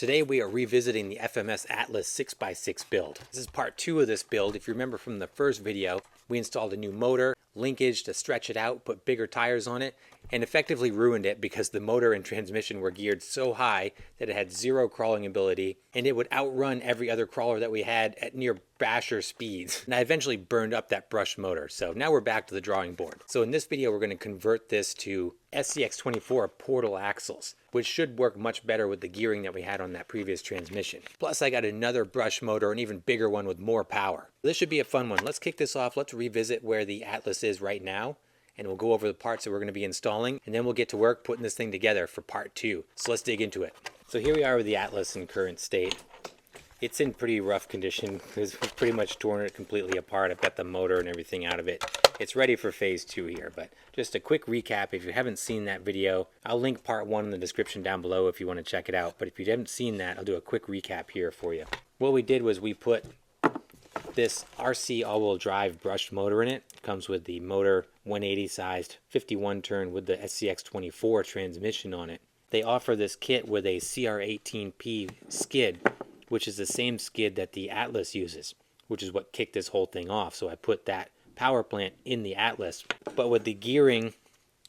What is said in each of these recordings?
Today we are revisiting the FMS Atlas 6x6 build. This is part 2 of this build. If you remember from the first video, we installed a new motor, linkage to stretch it out, put bigger tires on it, and effectively ruined it because the motor and transmission were geared so high that it had zero crawling ability, and it would outrun every other crawler that we had at near basher speeds. And I eventually burned up that brushed motor, so now we're back to the drawing board. So in this video we're going to convert this to SCX24 portal axles, which should work much better with the gearing that we had on that previous transmission. Plus I got another brush motor, an even bigger one with more power. This should be a fun one. Let's kick this off. Let's revisit where the Atlas is right now, and we'll go over the parts that we're going to be installing, and then we'll get to work putting this thing together for part 2. So let's dig into it. So here we are with the Atlas in current state. It's in pretty rough condition because we've pretty much torn it completely apart. I've got the motor and everything out of it. It's ready for phase 2 here, but just a quick recap. If you haven't seen that video, I'll link part 1 in the description down below if you want to check it out. But if you haven't seen that, I'll do a quick recap here for you. What we did was we put this RC all-wheel drive brushed motor in it. It comes with the motor 180 sized 51 turn with the SCX24 transmission on it. They offer this kit with a CR18P skid, which is the same skid that the Atlas uses, which is what kicked this whole thing off. So I put that power plant in the Atlas, but with the gearing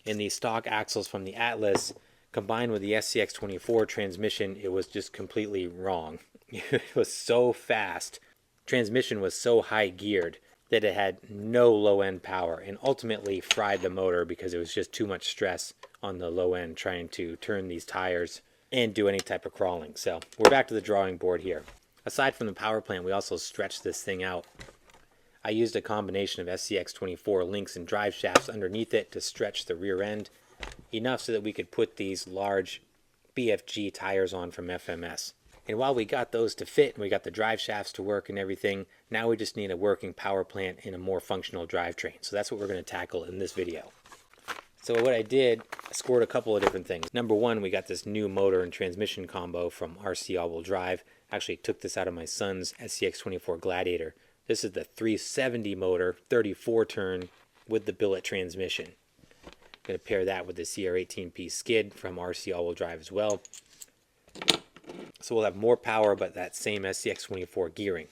in the stock axles from the Atlas combined with the SCX24 transmission, it was just completely wrong. It was so fast. Transmission was so high geared that it had no low end power and ultimately fried the motor because it was just too much stress on the low end trying to turn these tires and do any type of crawling. So we're back to the drawing board here. Aside from the power plant, we also stretched this thing out. I used a combination of SCX24 links and drive shafts underneath it to stretch the rear end enough so that we could put these large BFG tires on from FMS. And while we got those to fit and we got the drive shafts to work and everything, now we just need a working power plant and a more functional drivetrain. So that's what we're going to tackle in this video. So what I did, I scored a couple of different things. Number one, we got this new motor and transmission combo from RC all-wheel drive. Actually took this out of my son's SCX24 Gladiator. This is the 370 motor, 34 turn with the billet transmission. I'm going to pair that with the CR18P skid from RC all-wheel drive as well. So we'll have more power, but that same SCX24 gearing.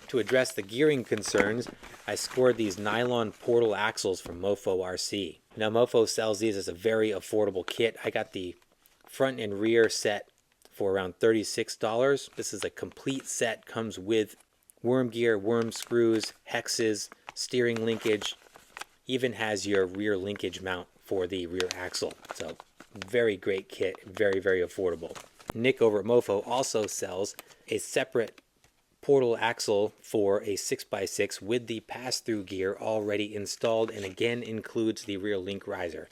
To address the gearing concerns, I scored these nylon portal axles from Mofo RC. Now Mofo sells these as a very affordable kit. I got the front and rear set for around $36. This is a complete set, comes with worm gear, worm screws, hexes, steering linkage, even has your rear linkage mount for the rear axle. So very great kit, very, very affordable. Nick over at Mofo also sells a separate portal axle for a 6x6 with the pass-through gear already installed, and again includes the rear link riser.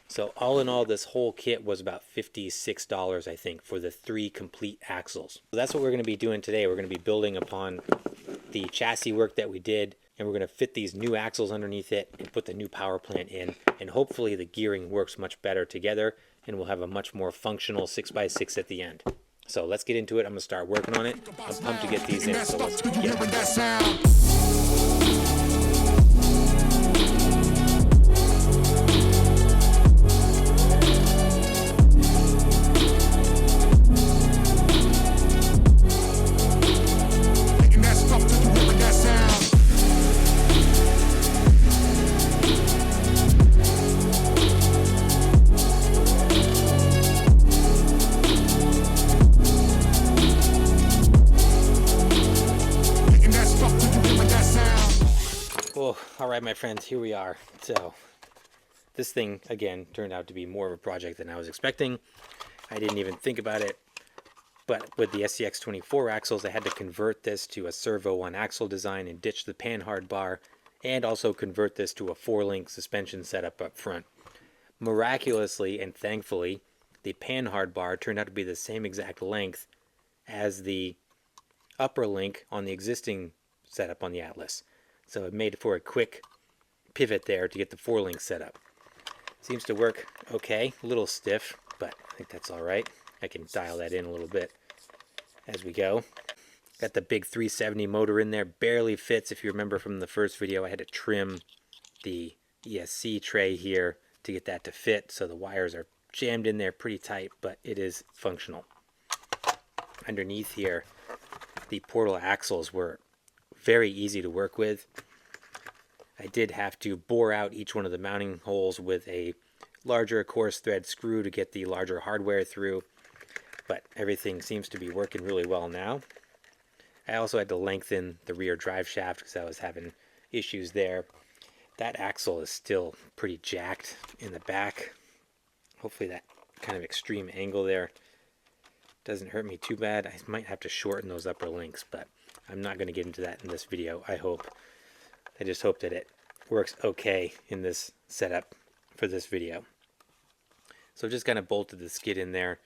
So all in all, this whole kit was about $56, I think, for the 3 complete axles. So that's what we're going to be doing today. We're going to be building upon the chassis work that we did, and we're going to fit these new axles underneath it and put the new power plant in, and hopefully the gearing works much better together, and we'll have a much more functional 6x6 at the end. So let's get into it. I'm going to start working on it. I'm pumped to get these in, so let's get it. All right, my friends, here we are. So this thing, again, turned out to be more of a project than I was expecting. I didn't even think about it. But with the SCX24 axles, I had to convert this to a servo 1 axle design and ditch the panhard bar, and also convert this to a 4-link suspension setup up front. Miraculously and thankfully, the panhard bar turned out to be the same exact length as the upper link on the existing setup on the Atlas. So it made for a quick pivot there to get the 4-link setup. Seems to work okay, a little stiff, but I think that's all right. I can dial that in a little bit as we go. Got the big 370 motor in there, barely fits. If you remember from the first video, I had to trim the ESC tray here to get that to fit, so the wires are jammed in there pretty tight, but it is functional. underneath here, the portal axles were very easy to work with. I did have to bore out each one of the mounting holes with a larger coarse thread screw to get the larger hardware through, but everything seems to be working really well now. I also had to lengthen the rear drive shaft because I was having issues there. That axle is still pretty jacked in the back. Hopefully that kind of extreme angle there doesn't hurt me too bad. I might have to shorten those upper links, but I'm not going to get into that in this video, I hope. I just hope that it works okay in this setup for this video. So just kind of bolted the skid in there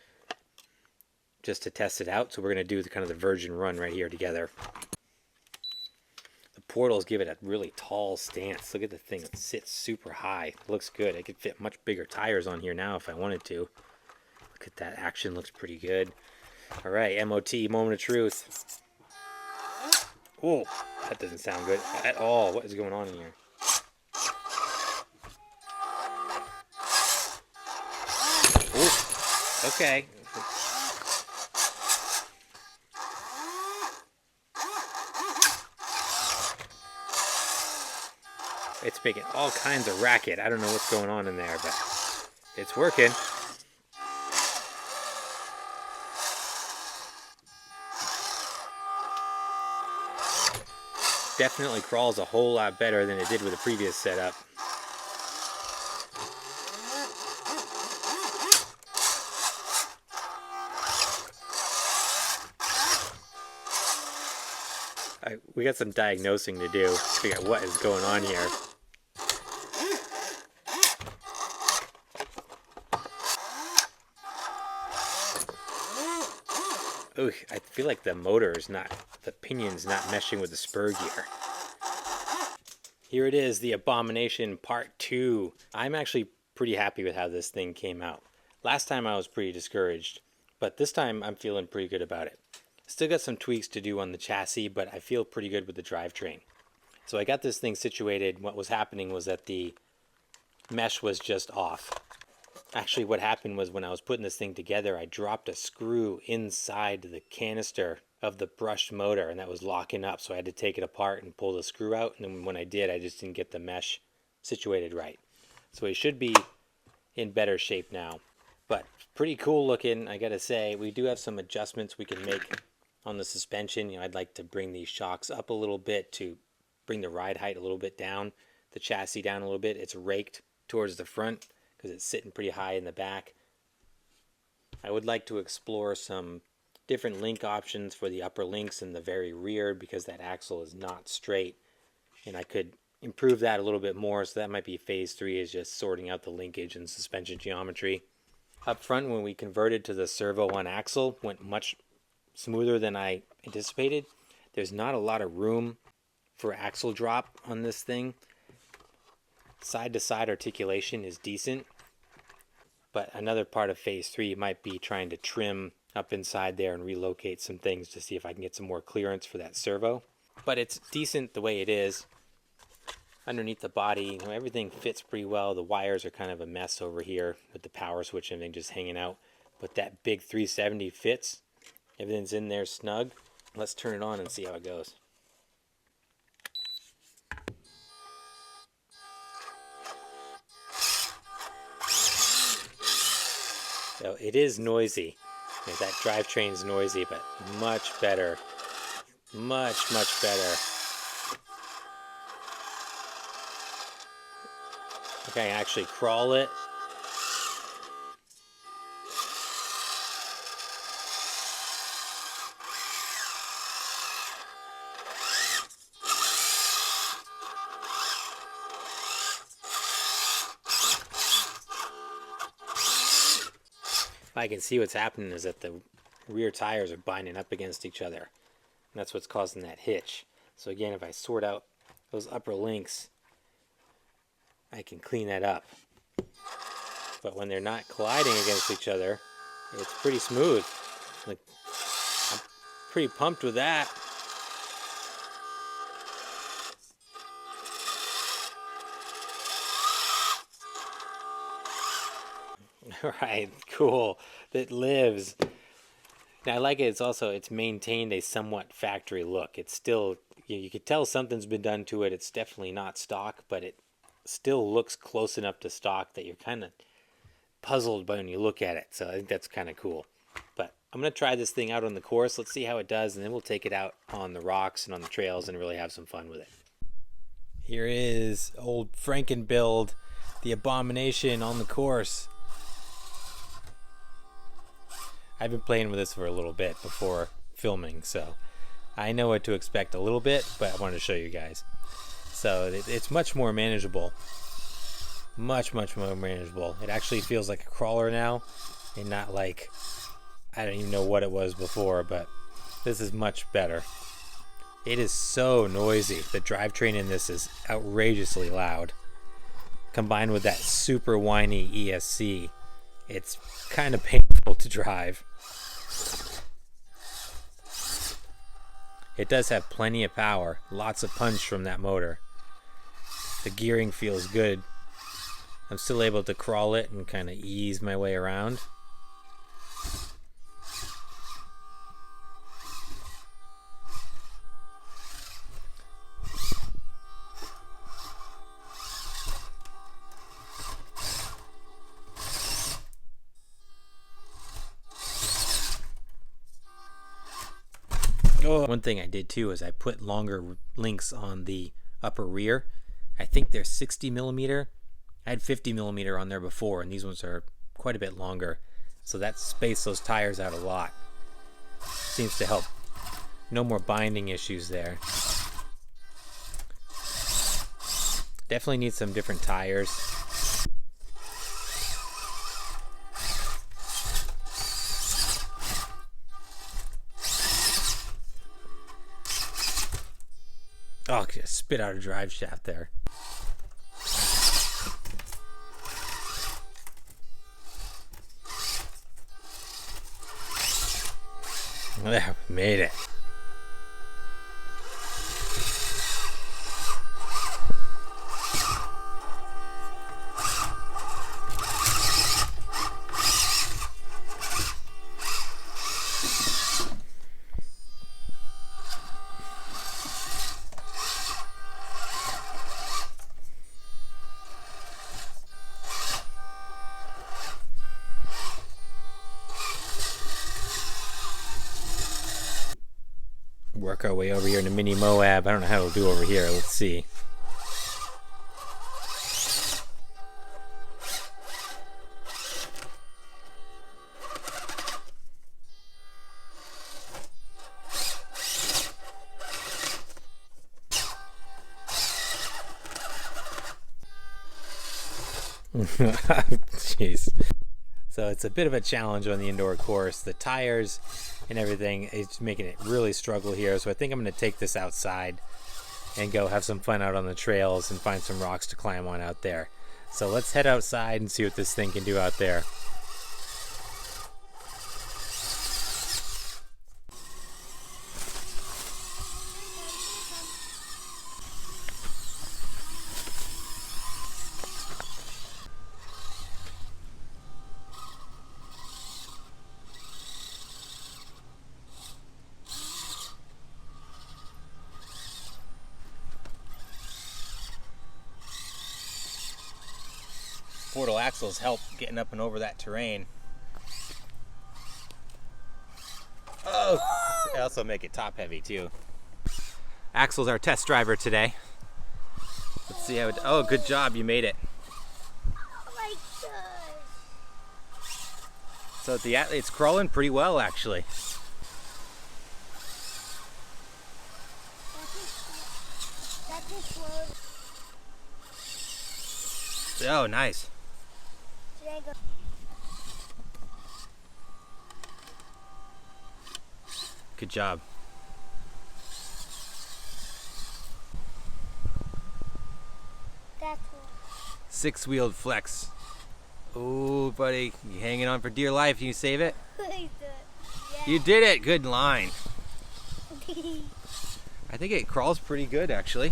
just to test it out. So we're going to do the kind of the virgin run right here together. The portals give it a really tall stance. Look at the thing, it sits super high. It looks good. I could fit much bigger tires on here now if I wanted to. Look at that action, looks pretty good. All right, MOT, moment of truth. Oh, that doesn't sound good at all. What is going on in here? Ooh, okay. It's making all kinds of racket. I don't know what's going on in there, but it's working. Definitely crawls a whole lot better than it did with the previous setup. We got some diagnosing to do to figure out what is going on here. Ooh, I feel like the motor is not, the pinion's not meshing with the spur gear. Here it is, the Abomination Part 2. I'm actually pretty happy with how this thing came out. Last time I was pretty discouraged, but this time I'm feeling pretty good about it. Still got some tweaks to do on the chassis, but I feel pretty good with the drivetrain. So I got this thing situated. What was happening was that the mesh was just off. Actually, what happened was when I was putting this thing together, I dropped a screw inside the canister of the brushed motor, and that was locking up, so I had to take it apart and pull the screw out, and then when I did, I just didn't get the mesh situated right. So it should be in better shape now. But pretty cool looking, I gotta say. We do have some adjustments we can make on the suspension. You know, I'd like to bring these shocks up a little bit to bring the ride height a little bit down, the chassis down a little bit. It's raked towards the front because it's sitting pretty high in the back. I would like to explore some different link options for the upper links in the very rear because that axle is not straight, and I could improve that a little bit more. So that might be phase 3, is just sorting out the linkage and suspension geometry. Up front, when we converted to the servo on axle, went much smoother than I anticipated. There's not a lot of room for axle drop on this thing. Side to side articulation is decent, but another part of phase 3 might be trying to trim up inside there and relocate some things to see if I can get some more clearance for that servo. But it's decent the way it is. Underneath the body, you know, everything fits pretty well. The wires are kind of a mess over here with the power switch and everything just hanging out, but that big 370 fits. Everything's in there snug. Let's turn it on and see how it goes. So it is noisy. You know, that drivetrain's noisy, but much better. Much, much better. Okay, I can actually crawl it. I can see what's happening is that the rear tires are binding up against each other. And that's what's causing that hitch. So again, if I sort out those upper links, I can clean that up. But when they're not colliding against each other, it's pretty smooth. Like, I'm pretty pumped with that. All right, cool. It lives. And I like it. It's maintained a somewhat factory look. It's still, you could tell something's been done to it. It's definitely not stock, but it still looks close enough to stock that you're kind of puzzled when you look at it. So I think that's kind of cool. But I'm going to try this thing out on the course. Let's see how it does, and then we'll take it out on the rocks and on the trails and really have some fun with it. Here is old Franken build, the Abomination on the course. I've been playing with this for a little bit before filming, so I know what to expect a little bit, but I wanted to show you guys. So it's much more manageable. Much more manageable. It actually feels like a crawler now, and not like, I don't even know what it was before, but this is much better. It is so noisy. The drivetrain in this is outrageously loud. Combined with that super whiny ESC, it's kind of painful to drive. It does have plenty of power, lots of punch from that motor. The gearing feels good. I'm still able to crawl it and kind of ease my way around. Oh, one thing I did too is I put longer links on the upper rear. I think they're 60 millimeter. I had 50 millimeter on there before, and these ones are quite a bit longer. So that spaced those tires out a lot. Seems to help. No more binding issues there. Definitely need some different tires. Oh, just spit out a drive shaft there. There, we made it. Work our way over here in a mini Moab. I don't know how it'll do over here. Let's see. Jeez. So it's a bit of a challenge on the indoor course. The tires and everything is making it really struggle here. So I think I'm going to take this outside and go have some fun out on the trails and find some rocks to climb on out there. So let's head outside and see what this thing can do out there. Portal axles help getting up and over that terrain. Oh, they also make it top heavy too. Axel's our test driver today. Let's see how it. Oh, good job, you made it. Oh my gosh. So it's crawling pretty well actually. That's just slow. Oh, nice. Should I go? Good job. That's one. Six-wheeled flex. Oh, buddy, you hanging on for dear life. Can you save it? Yeah. You did it. Good line. I think it crawls pretty good, actually.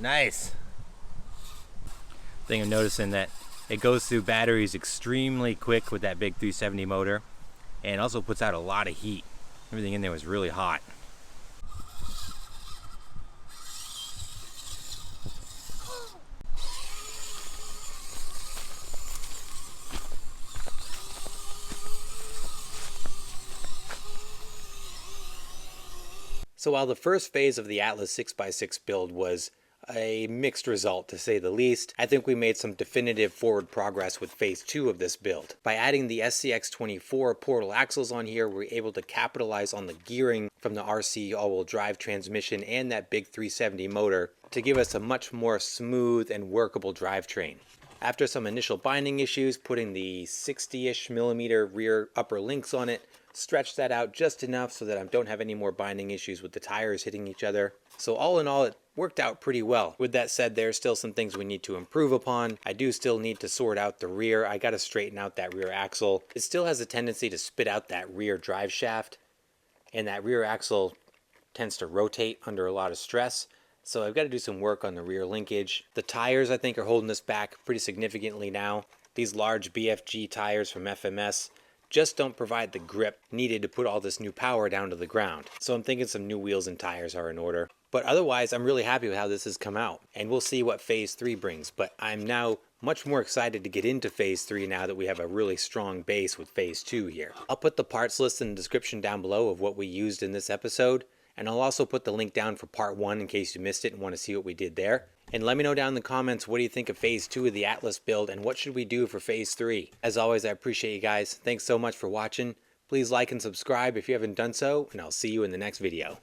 Nice. Thing I'm noticing that it goes through batteries extremely quick with that big 370 motor, and also puts out a lot of heat. Everything in there was really hot. So while the first phase of the Atlas 6x6 build was a mixed result to say the least, I think we made some definitive forward progress with phase 2 of this build. By adding the SCX24 portal axles on here, we're able to capitalize on the gearing from the RC all-wheel drive transmission and that big 370 motor to give us a much more smooth and workable drivetrain. After some initial binding issues, putting the 60-ish millimeter rear upper links on it, stretched that out just enough so that I don't have any more binding issues with the tires hitting each other. So all in all, it worked out pretty well. With that said, there's still some things we need to improve upon. I do still need to sort out the rear. I got to straighten out that rear axle. It still has a tendency to spit out that rear drive shaft, and that rear axle tends to rotate under a lot of stress. So I've got to do some work on the rear linkage. The tires, I think, are holding us back pretty significantly now. These large BFG tires from FMS just don't provide the grip needed to put all this new power down to the ground. So I'm thinking some new wheels and tires are in order. But otherwise, I'm really happy with how this has come out. And we'll see what phase 3 brings. But I'm now much more excited to get into phase 3 now that we have a really strong base with phase 2 here. I'll put the parts list in the description down below of what we used in this episode. And I'll also put the link down for part 1 in case you missed it and want to see what we did there. And let me know down in the comments, what do you think of phase 2 of the Atlas build and what should we do for phase 3? As always, I appreciate you guys. Thanks so much for watching. Please like and subscribe if you haven't done so, and I'll see you in the next video.